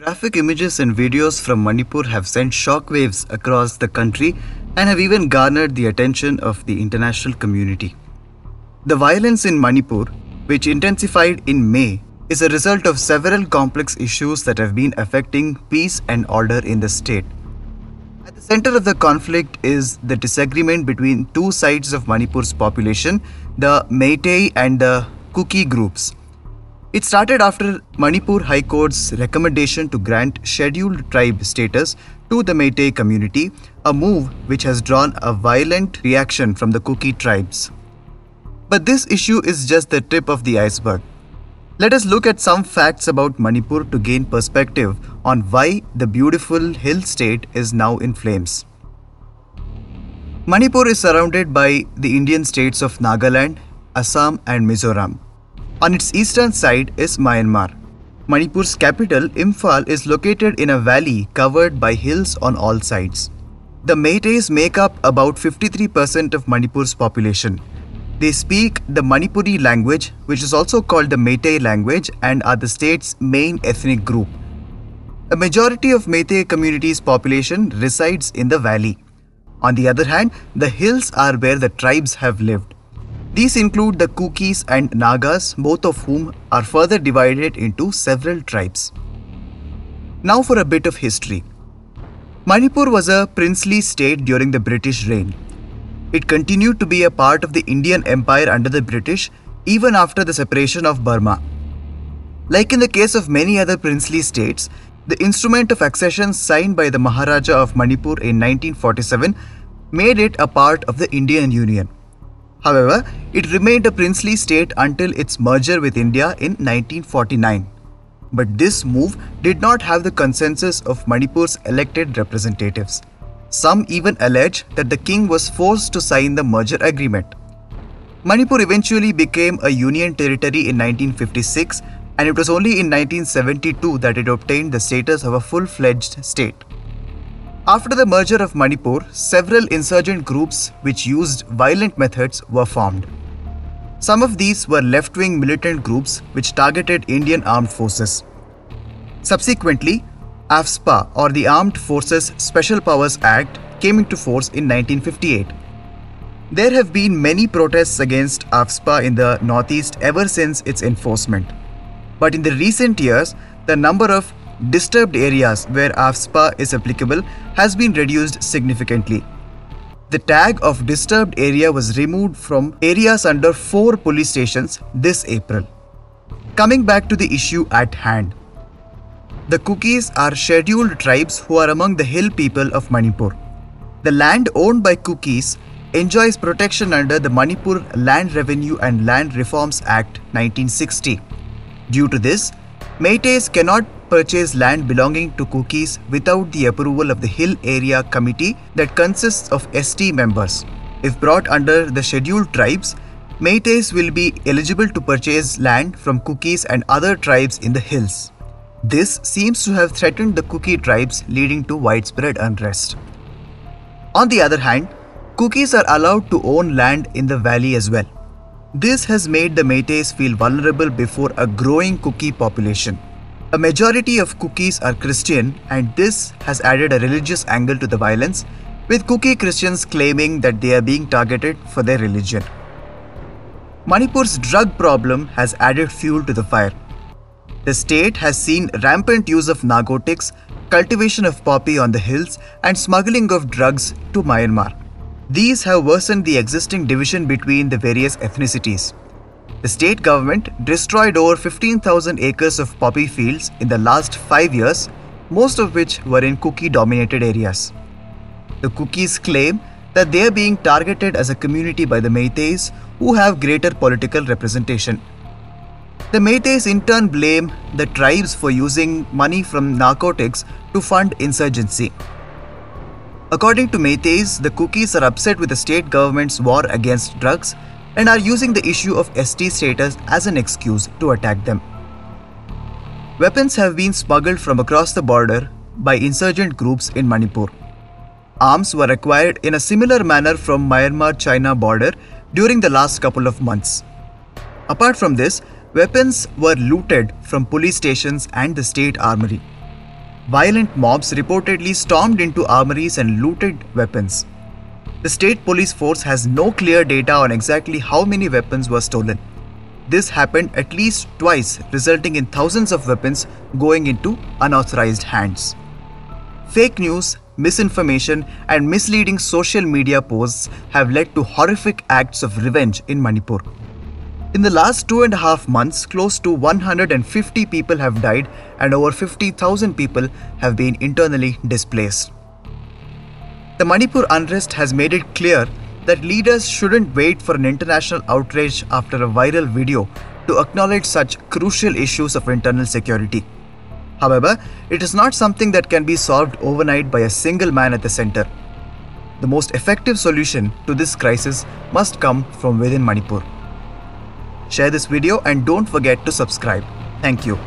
Graphic images and videos from Manipur have sent shockwaves across the country and have even garnered the attention of the international community. The violence in Manipur, which intensified in May, is a result of several complex issues that have been affecting peace and order in the state. At the center of the conflict is the disagreement between two sides of Manipur's population, the Meitei and the Kuki groups. It started after Manipur High Court's recommendation to grant scheduled tribe status to the Meitei community, a move which has drawn a violent reaction from the Kuki tribes. But this issue is just the tip of the iceberg. Let us look at some facts about Manipur to gain perspective on why the beautiful hill state is now in flames. Manipur is surrounded by the Indian states of Nagaland, Assam and Mizoram. On its eastern side is Myanmar. Manipur's capital, Imphal, is located in a valley covered by hills on all sides. The Meiteis make up about 53% of Manipur's population. They speak the Manipuri language, which is also called the Meitei language, and are the state's main ethnic group. A majority of Meitei community's population resides in the valley. On the other hand, the hills are where the tribes have lived. These include the Kukis and Nagas, both of whom are further divided into several tribes. Now for a bit of history. Manipur was a princely state during the British reign. It continued to be a part of the Indian Empire under the British even after the separation of Burma. Like in the case of many other princely states, the instrument of accession signed by the Maharaja of Manipur in 1947 made it a part of the Indian Union. However, it remained a princely state until its merger with India in 1949. But this move did not have the consensus of Manipur's elected representatives. Some even allege that the king was forced to sign the merger agreement. Manipur eventually became a union territory in 1956, and it was only in 1972 that it obtained the status of a full-fledged state. After the merger of Manipur, several insurgent groups which used violent methods were formed. Some of these were left-wing militant groups which targeted Indian armed forces. Subsequently, AFSPA, or the Armed Forces Special Powers Act, came into force in 1958. There have been many protests against AFSPA in the Northeast ever since its enforcement. But in the recent years, the number of disturbed areas where AFSPA is applicable has been reduced significantly. The tag of disturbed area was removed from areas under 4 police stations this April. Coming back to the issue at hand. The Kukis are scheduled tribes who are among the hill people of Manipur. The land owned by Kukis enjoys protection under the Manipur Land Revenue and Land Reforms Act 1960. Due to this, Meiteis cannot purchase land belonging to Kukis without the approval of the Hill Area Committee that consists of ST members. If brought under the scheduled tribes, Meiteis will be eligible to purchase land from Kukis and other tribes in the hills. This seems to have threatened the Kuki tribes, leading to widespread unrest. On the other hand, Kukis are allowed to own land in the valley as well. This has made the Meiteis feel vulnerable before a growing Kuki population. A majority of Kukis are Christian, and this has added a religious angle to the violence, with Kuki Christians claiming that they are being targeted for their religion. Manipur's drug problem has added fuel to the fire. The state has seen rampant use of narcotics, cultivation of poppy on the hills, and smuggling of drugs to Myanmar. These have worsened the existing division between the various ethnicities. The state government destroyed over 15,000 acres of poppy fields in the last 5 years, most of which were in Kuki-dominated areas. The Kukis claim that they are being targeted as a community by the Meiteis, who have greater political representation. The Meiteis in turn blame the tribes for using money from narcotics to fund insurgency. According to Meiteis, the Kukis are upset with the state government's war against drugs and are using the issue of ST status as an excuse to attack them. Weapons have been smuggled from across the border by insurgent groups in Manipur. Arms were acquired in a similar manner from Myanmar-China border during the last couple of months. Apart from this, weapons were looted from police stations and the state armory. Violent mobs reportedly stormed into armories and looted weapons. The state police force has no clear data on exactly how many weapons were stolen. This happened at least twice, resulting in thousands of weapons going into unauthorized hands. Fake news, misinformation, and misleading social media posts have led to horrific acts of revenge in Manipur. In the last 2.5 months, close to 150 people have died and over 50,000 people have been internally displaced. The Manipur unrest has made it clear that leaders shouldn't wait for an international outrage after a viral video to acknowledge such crucial issues of internal security. However, it is not something that can be solved overnight by a single man at the center. The most effective solution to this crisis must come from within Manipur. Share this video and don't forget to subscribe. Thank you.